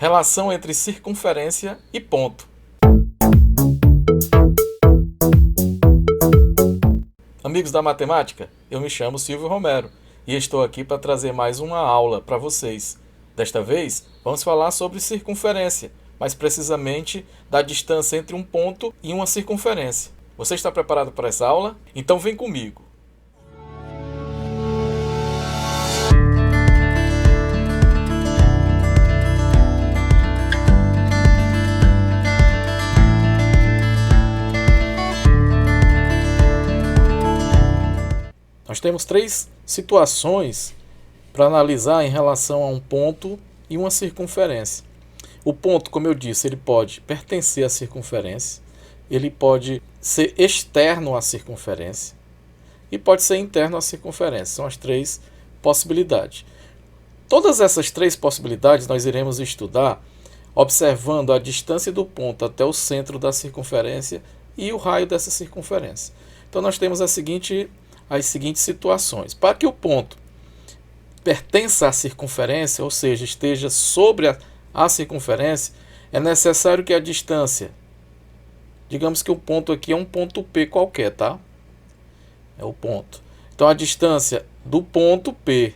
Relação entre circunferência e ponto. Amigos da matemática, eu me chamo Silvio Romero e estou aqui para trazer mais uma aula para vocês. Desta vez, vamos falar sobre circunferência, mais precisamente da distância entre um ponto e uma circunferência. Você está preparado para essa aula? Então vem comigo! Nós temos três situações para analisar em relação a um ponto e uma circunferência. O ponto, como eu disse, ele pode pertencer à circunferência, ele pode ser externo à circunferência e pode ser interno à circunferência. São as três possibilidades. Todas essas três possibilidades nós iremos estudar observando a distância do ponto até o centro da circunferência e o raio dessa circunferência. Então nós temos as seguintes situações. Para que o ponto pertença à circunferência, ou seja, esteja sobre a circunferência, é necessário que a distância, digamos que o ponto aqui é um ponto P qualquer, tá? É o ponto. Então a distância do ponto P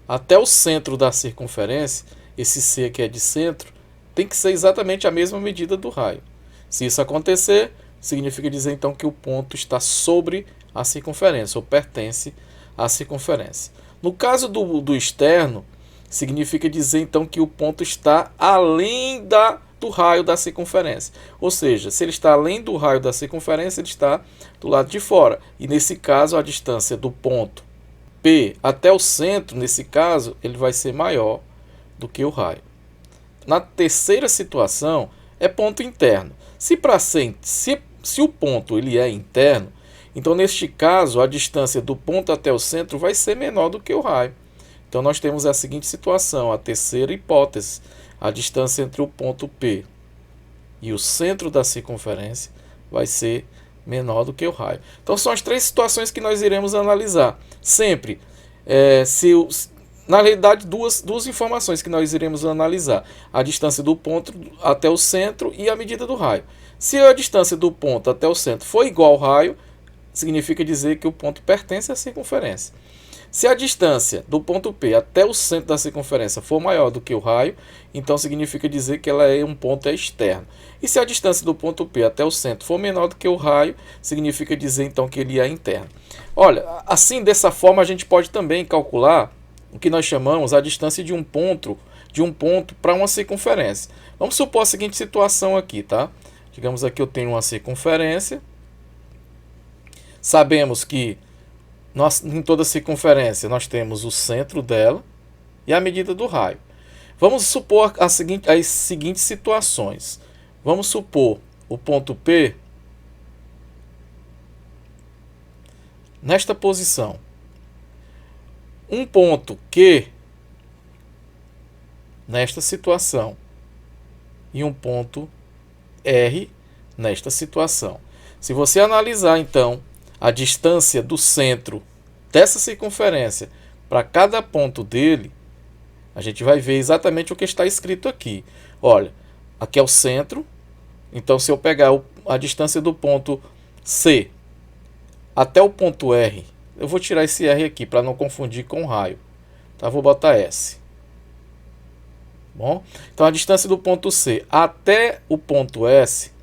até o centro da circunferência, esse C aqui é de centro, tem que ser exatamente a mesma medida do raio. Se isso acontecer, significa dizer então que o ponto está sobre a circunferência, ou pertence à circunferência. No caso do externo, significa dizer então que o ponto está além do raio da circunferência. Ou seja, se ele está além do raio da circunferência, ele está do lado de fora. E nesse caso, a distância do ponto P até o centro, nesse caso, ele vai ser maior do que o raio. Na terceira situação, é ponto interno. Se o ponto ele é interno, então, neste caso, a distância do ponto até o centro vai ser menor do que o raio. Então, nós temos a seguinte situação, a terceira hipótese. A distância entre o ponto P e o centro da circunferência vai ser menor do que o raio. Então, são as três situações que nós iremos analisar. Sempre, na realidade, duas informações que nós iremos analisar. A distância do ponto até o centro e a medida do raio. Se a distância do ponto até o centro for igual ao raio, significa dizer que o ponto pertence à circunferência. Se a distância do ponto P até o centro da circunferência for maior do que o raio, então significa dizer que ela é um ponto externo. E se a distância do ponto P até o centro for menor do que o raio, significa dizer então que ele é interno. Olha, assim, dessa forma a gente pode também calcular o que nós chamamos a distância de um ponto para uma circunferência. Vamos supor a seguinte situação aqui, tá? Digamos aqui eu tenho uma circunferência. Sabemos que em toda circunferência nós temos o centro dela e a medida do raio. Vamos supor as seguintes situações. Vamos supor o ponto P nesta posição. Um ponto Q nesta situação e um ponto R nesta situação. Se você analisar então a distância do centro dessa circunferência para cada ponto dele, a gente vai ver exatamente o que está escrito aqui. Olha, aqui é o centro, então se eu pegar a distância do ponto C até o ponto R, eu vou tirar esse R aqui para não confundir com o raio, tá? Vou botar S. Bom, então a distância do ponto C até o ponto S,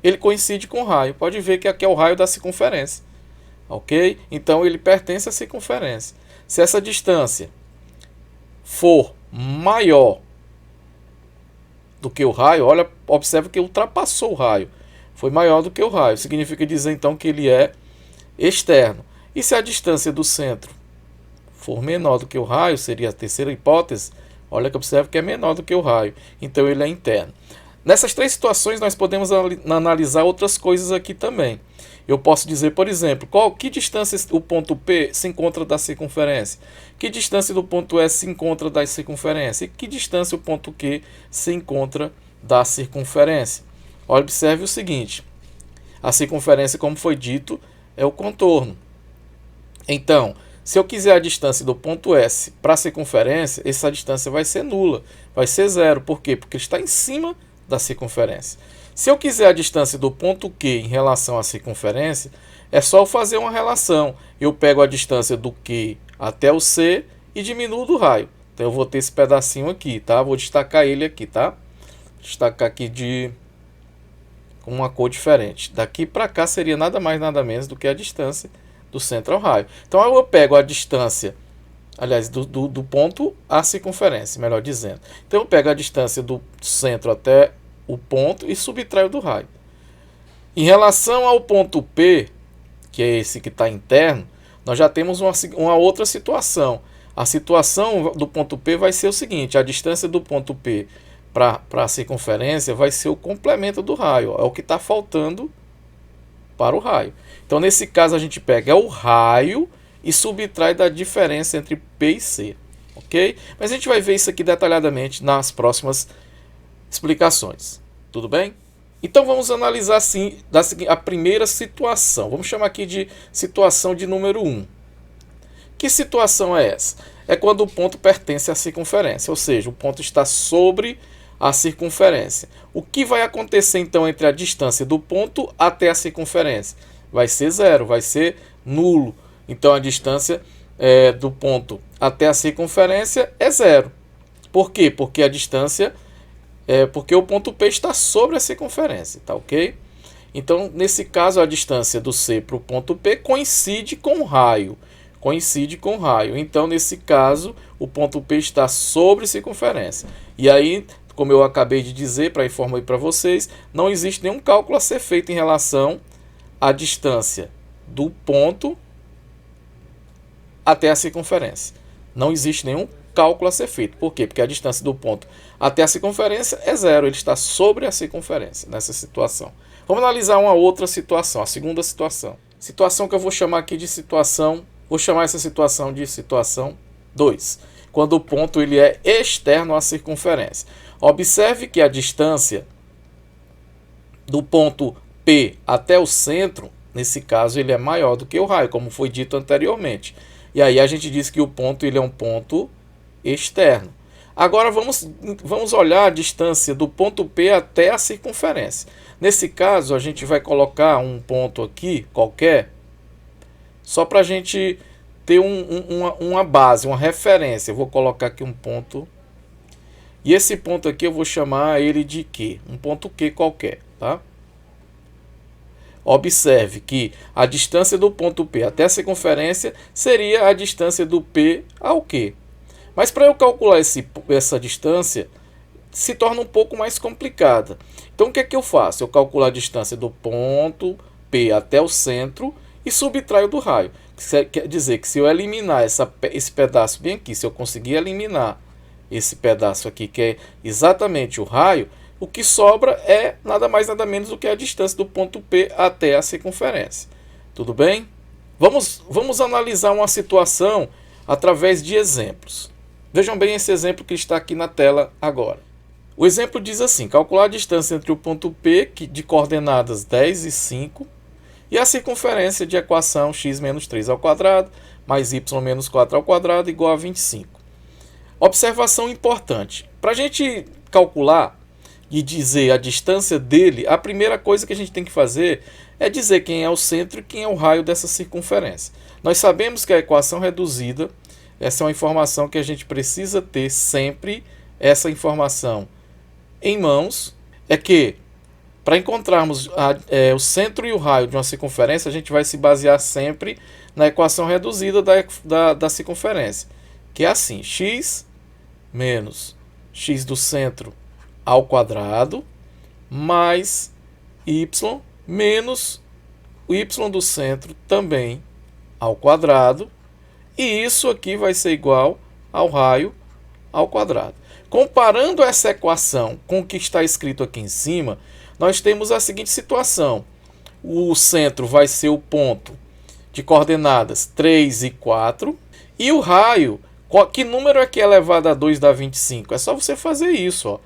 ele coincide com o raio. Pode ver que aqui é o raio da circunferência. Ok? Então, ele pertence à circunferência. Se essa distância for maior do que o raio, olha, observe que ultrapassou o raio. Foi maior do que o raio. Significa dizer, então, que ele é externo. E se a distância do centro for menor do que o raio, seria a terceira hipótese, olha que observe que é menor do que o raio. Então, ele é interno. Nessas três situações, nós podemos analisar outras coisas aqui também. Eu posso dizer, por exemplo, que distância o ponto P se encontra da circunferência, que distância do ponto S se encontra da circunferência e que distância o ponto Q se encontra da circunferência. Observe o seguinte, a circunferência, como foi dito, é o contorno. Então, Se eu quiser a distância do ponto S para a circunferência, essa distância vai ser nula, vai ser zero. Por quê? Porque está em cima da circunferência. Se eu quiser a distância do ponto Q em relação à circunferência, é só eu fazer uma relação. Eu pego a distância do Q até o C e diminuo do raio. Então eu vou ter esse pedacinho aqui, tá? Vou destacar ele aqui, tá? Destacar aqui com uma cor diferente. Daqui para cá seria nada mais, nada menos do que a distância do centro ao raio. Então eu pego a distância, aliás, do ponto à circunferência, melhor dizendo. Então eu pego a distância do centro até o ponto e subtraio do raio. Em relação ao ponto P, que é esse que está interno, nós já temos uma outra situação. A situação do ponto P vai ser o seguinte: a distância do ponto P para a circunferência vai ser o complemento do raio, é o que está faltando para o raio. Então, nesse caso, a gente pega o raio e subtrai da diferença entre P e C, ok? Mas a gente vai ver isso aqui detalhadamente nas próximas explicações, tudo bem? Então, vamos analisar assim a primeira situação. Vamos chamar aqui de situação de número 1. Que situação é essa? É quando o ponto pertence à circunferência, ou seja, o ponto está sobre a circunferência. O que vai acontecer então entre a distância do ponto até a circunferência? Vai ser zero, vai ser nulo. Então a distância do ponto até a circunferência é zero. Por quê? Porque a distância porque o ponto P está sobre a circunferência, tá ok? Então nesse caso a distância do C para o ponto P coincide com o raio. Então, nesse caso, o ponto P está sobre circunferência. E aí, como eu acabei de dizer, para informar para vocês, não existe nenhum cálculo a ser feito em relação à distância do ponto até a circunferência. Não existe nenhum cálculo a ser feito. Por quê? Porque a distância do ponto até a circunferência é zero. Ele está sobre a circunferência nessa situação. Vamos analisar uma outra situação, a segunda situação. Situação que eu vou chamar aqui de situação... Vou chamar essa situação de situação 2, quando o ponto ele é externo à circunferência. Observe que a distância do ponto P até o centro, nesse caso, ele é maior do que o raio, como foi dito anteriormente. E aí a gente diz que o ponto ele é um ponto externo. Agora vamos olhar a distância do ponto P até a circunferência. Nesse caso, a gente vai colocar um ponto aqui, qualquer, só para a gente ter uma base, uma referência. Eu vou colocar aqui um ponto. E esse ponto aqui eu vou chamar ele de Q. Um ponto Q qualquer, tá? Observe que a distância do ponto P até a circunferência seria a distância do P ao Q. Mas para eu calcular essa distância, se torna um pouco mais complicada. Então o que é que eu faço? Eu calculo a distância do ponto P até o centro e subtraio do raio. Quer dizer que se eu eliminar esse pedaço bem aqui, se eu conseguir eliminar esse pedaço aqui, que é exatamente o raio, o que sobra é nada mais nada menos do que a distância do ponto P até a circunferência. Tudo bem? Vamos analisar uma situação através de exemplos. Vejam bem esse exemplo que está aqui na tela agora. O exemplo diz assim: calcular a distância entre o ponto P, de coordenadas 10 e 5, e a circunferência de equação x menos 3 ao quadrado mais y menos 4 ao quadrado igual a 25. Observação importante. Para a gente calcular e dizer a distância dele, a primeira coisa que a gente tem que fazer é dizer quem é o centro e quem é o raio dessa circunferência. Nós sabemos que a equação reduzida, essa é uma informação que a gente precisa ter sempre, essa informação em mãos, é que para encontrarmos o centro e o raio de uma circunferência, a gente vai se basear sempre na equação reduzida da circunferência, que é assim: x menos x do centro ao quadrado mais y menos o y do centro também ao quadrado, e isso aqui vai ser igual ao raio ao quadrado. Comparando essa equação com o que está escrito aqui em cima, nós temos a seguinte situação: o centro vai ser o ponto de coordenadas 3 e 4, e o raio, que número é que é elevado a 2 dá 25? É só você fazer isso, ó.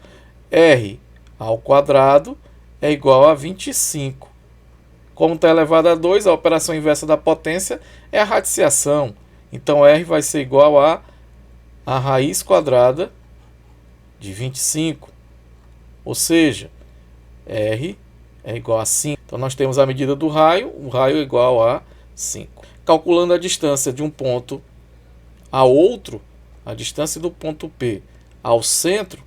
R ao quadrado é igual a 25. Como está elevado a 2, a operação inversa da potência é a radiciação. Então R vai ser igual a raiz quadrada de 25. Ou seja, R é igual a 5. Então nós temos a medida do raio, o raio é igual a 5. Calculando a distância de um ponto a outro, a distância do ponto P ao centro.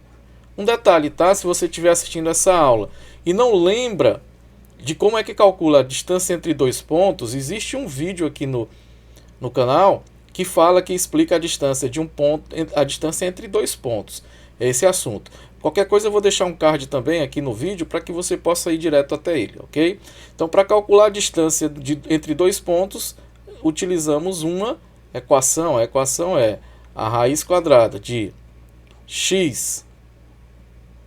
Um detalhe, tá? Se você estiver assistindo essa aula e não lembra de como é que calcula a distância entre dois pontos, existe um vídeo aqui no canal que fala, que explica a distância de um ponto, a distância entre dois pontos. É esse assunto. Qualquer coisa eu vou deixar um card também aqui no vídeo para que você possa ir direto até ele, ok? Então, para calcular a distância entre dois pontos, utilizamos uma equação. A equação é a raiz quadrada de x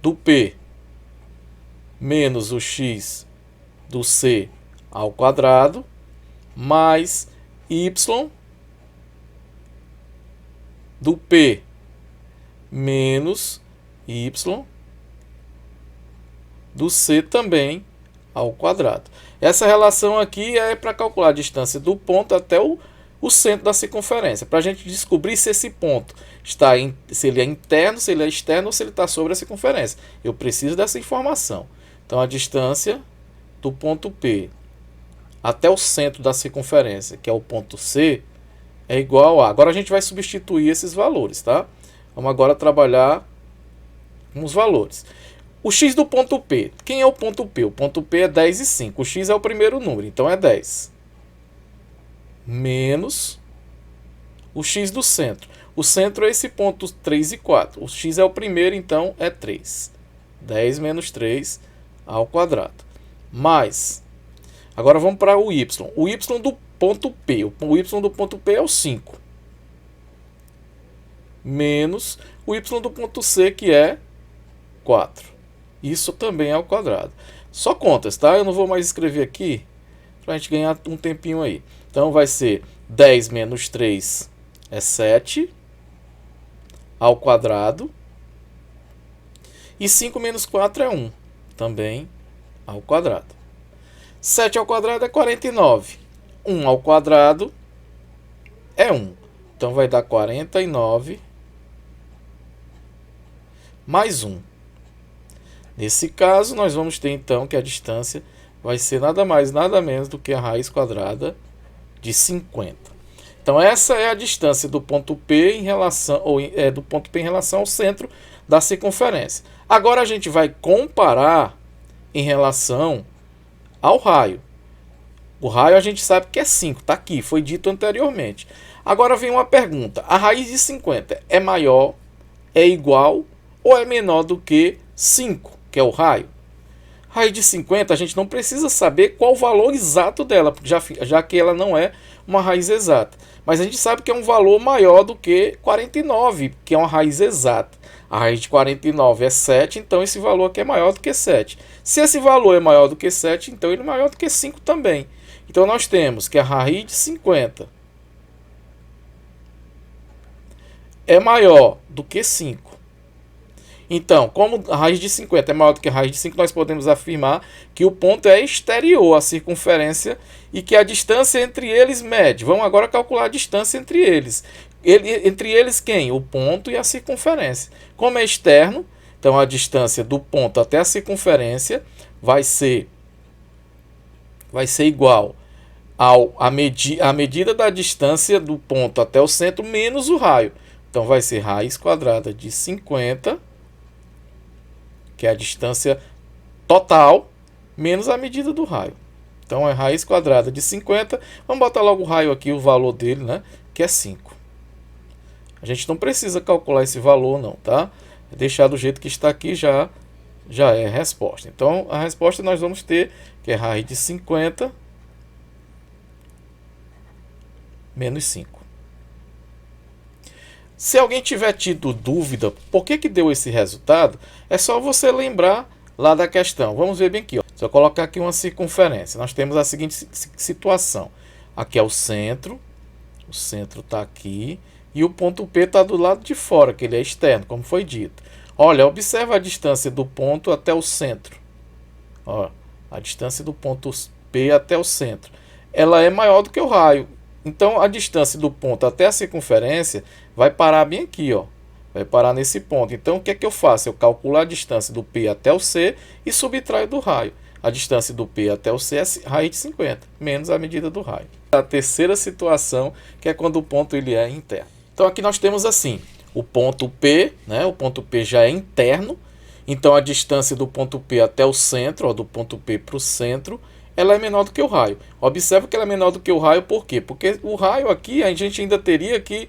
do P menos o x do C ao quadrado mais y do P menos y do C também ao quadrado. Essa relação aqui é para calcular a distância do ponto até o centro da circunferência, para a gente descobrir se esse ponto está se ele é interno, se ele é externo ou se ele está sobre a circunferência. Eu preciso dessa informação. Então a distância do ponto P até o centro da circunferência, que é o ponto C, é igual a... Agora a gente vai substituir esses valores, tá? Vamos agora trabalhar com os valores. O x do ponto P. Quem é o ponto P? O ponto P é 10 e 5. O x é o primeiro número, então é 10. Menos o x do centro. O centro é esse ponto 3 e 4. O x é o primeiro, então é 3. 10 menos 3 ao quadrado. Mais. Agora vamos para o y. O y do ponto P. O y do ponto P é o 5. Menos o y do ponto C, que é 4. Isso também é ao quadrado. Só contas, tá? Eu não vou mais escrever aqui para a gente ganhar um tempinho aí. Então vai ser 10 menos 3 é 7 ao quadrado. E 5 menos 4 é 1, também ao quadrado. 7 ao quadrado é 49. 1 ao quadrado é 1. Então vai dar 49 mais 1. Nesse caso, nós vamos ter então que a distância vai ser nada mais, nada menos do que a raiz quadrada de 50. Então essa é a distância do ponto P em relação, do ponto P em relação ao centro da circunferência. Agora a gente vai comparar em relação ao raio. O raio a gente sabe que é 5, está aqui, foi dito anteriormente. Agora vem uma pergunta: a raiz de 50 é maior, é igual ou é menor do que 5, que é o raio? Raiz de 50 a gente não precisa saber qual o valor exato dela, já que ela não é uma raiz exata. Mas a gente sabe que é um valor maior do que 49, que é uma raiz exata. A raiz de 49 é 7, então esse valor aqui é maior do que 7. Se esse valor é maior do que 7, então ele é maior do que 5 também. Então nós temos que a raiz de 50 é maior do que 5. Então, como a raiz de 50 é maior do que a raiz de 5, nós podemos afirmar que o ponto é exterior à circunferência e que a distância entre eles mede. Vamos agora calcular a distância entre eles. Entre eles quem? O ponto e a circunferência. Como é externo, então a distância do ponto até a circunferência vai ser igual à medida da distância do ponto até o centro menos o raio. Então vai ser raiz quadrada de 50, que é a distância total, menos a medida do raio. Então é raiz quadrada de 50. Vamos botar logo o raio aqui, o valor dele, né? Que é 5. A gente não precisa calcular esse valor não, tá? Deixar do jeito que está aqui já é a resposta. Então a resposta nós vamos ter que é raiz de 50 menos 5. Se alguém tiver tido dúvida por que deu esse resultado, é só você lembrar lá da questão. Vamos ver bem aqui. Ó. Se eu colocar aqui uma circunferência, nós temos a seguinte situação. Aqui é o centro está aqui, e o ponto P está do lado de fora, que ele é externo, como foi dito. Olha, observa a distância do ponto até o centro. Ó, a distância do ponto P até o centro. Ela é maior do que o raio. Então a distância do ponto até a circunferência vai parar bem aqui, ó. Vai parar nesse ponto. Então o que é que eu faço? Eu calculo a distância do P até o C e subtraio do raio. A distância do P até o C é raiz de 50, menos a medida do raio. A terceira situação, que é quando o ponto ele é interno. Então aqui nós temos assim, o ponto P, né? O ponto P já é interno. Então a distância do ponto P até o centro, ó, do ponto P para o centro, ela é menor do que o raio. Observa que ela é menor do que o raio, por quê? Porque o raio aqui a gente ainda teria que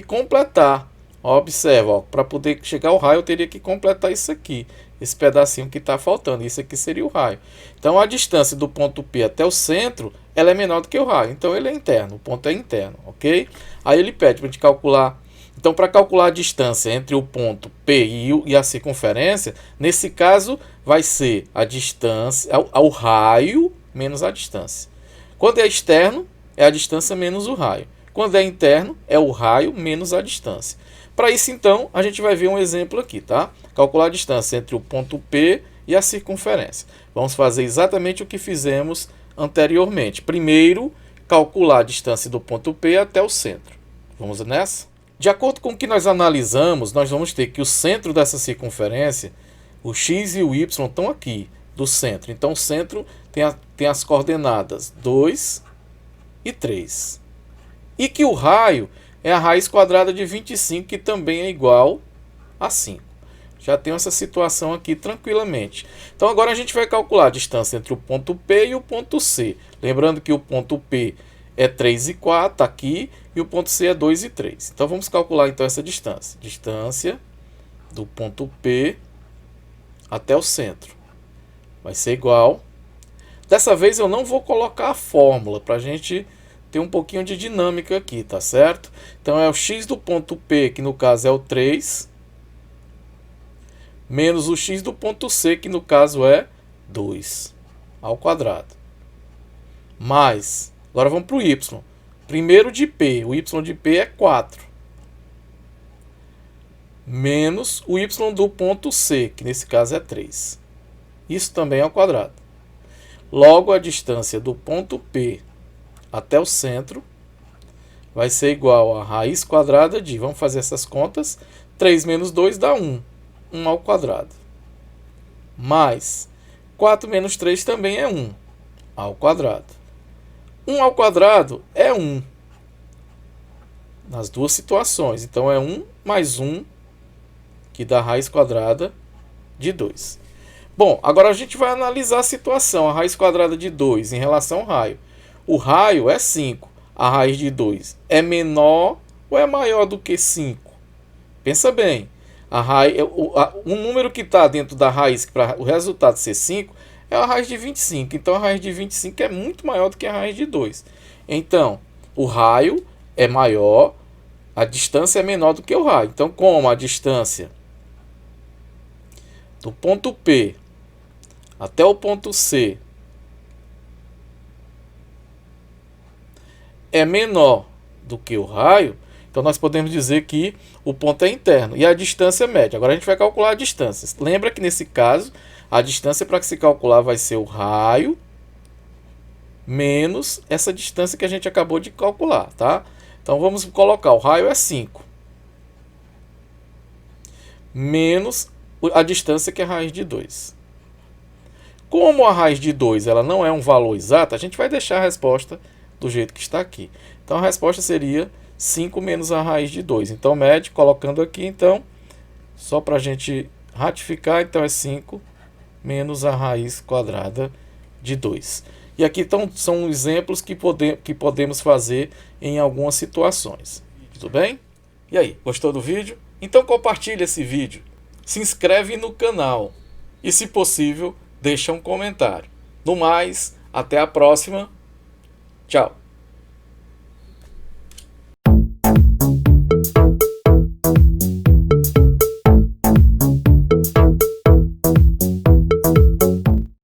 completar. Observa, para poder chegar ao raio eu teria que completar isso aqui, esse pedacinho que está faltando, isso aqui seria o raio. Então a distância do ponto P até o centro, ela é menor do que o raio, então ele é interno, o ponto é interno, ok? Aí ele pede para a gente calcular, então para calcular a distância entre o ponto P e a circunferência, nesse caso vai ser a distância, o raio menos a distância. Quando é externo, é a distância menos o raio. Quando é interno, é o raio menos a distância. Para isso, então, a gente vai ver um exemplo aqui, tá? Calcular a distância entre o ponto P e a circunferência. Vamos fazer exatamente o que fizemos anteriormente. Primeiro, calcular a distância do ponto P até o centro. Vamos nessa? De acordo com o que nós analisamos, nós vamos ter que o centro dessa circunferência, o x e o y estão aqui, do centro. Então, o centro tem as coordenadas 2 e 3. E que o raio é a raiz quadrada de 25, que também é igual a 5. Já tenho essa situação aqui tranquilamente. Então agora a gente vai calcular a distância entre o ponto P e o ponto C. Lembrando que o ponto P é 3 e 4 aqui e o ponto C é 2 e 3. Então vamos calcular então essa distância. Distância do ponto P até o centro vai ser igual. Dessa vez eu não vou colocar a fórmula para a gente ter um pouquinho de dinâmica aqui, tá certo? Então é o x do ponto P, que no caso é o 3, menos o x do ponto C, que no caso é 2, ao quadrado. Mais, agora vamos para o y. Primeiro de P, o y de P é 4. Menos o y do ponto C, que nesse caso é 3. Isso também é ao quadrado. Logo, a distância do ponto P até o centro vai ser igual a raiz quadrada de, vamos fazer essas contas, 3 menos 2 dá 1, 1 ao quadrado. Mais 4 menos 3 também é 1 ao quadrado. 1 ao quadrado é 1 nas duas situações. Então é 1 mais 1, que dá raiz quadrada de 2. Bom, agora a gente vai analisar a situação, a raiz quadrada de 2 em relação ao raio. O raio é 5, a raiz de 2 é menor ou é maior do que 5? Pensa bem, o número que está dentro da raiz para o resultado ser 5 é a raiz de 25. Então a raiz de 25 é muito maior do que a raiz de 2. Então o raio é maior, a distância é menor do que o raio. Então, como a distância do ponto P até o ponto C é menor do que o raio, então nós podemos dizer que o ponto é interno e a distância é média. Agora a gente vai calcular a distância. Lembra que nesse caso, a distância para que se calcular vai ser o raio menos essa distância que a gente acabou de calcular, tá? Então vamos colocar, o raio é 5 menos a distância, que é a raiz de 2. Como a raiz de 2 ela não é um valor exato, a gente vai deixar a resposta do jeito que está aqui. Então a resposta seria 5 menos a raiz de 2. Então mede, colocando aqui, então, só para a gente ratificar, então é 5 menos a raiz quadrada de 2. E aqui então, são exemplos que podemos fazer em algumas situações. Tudo bem? E aí, gostou do vídeo? Então compartilhe esse vídeo, se inscreve no canal e, se possível, deixa um comentário. No mais, até a próxima. Tchau.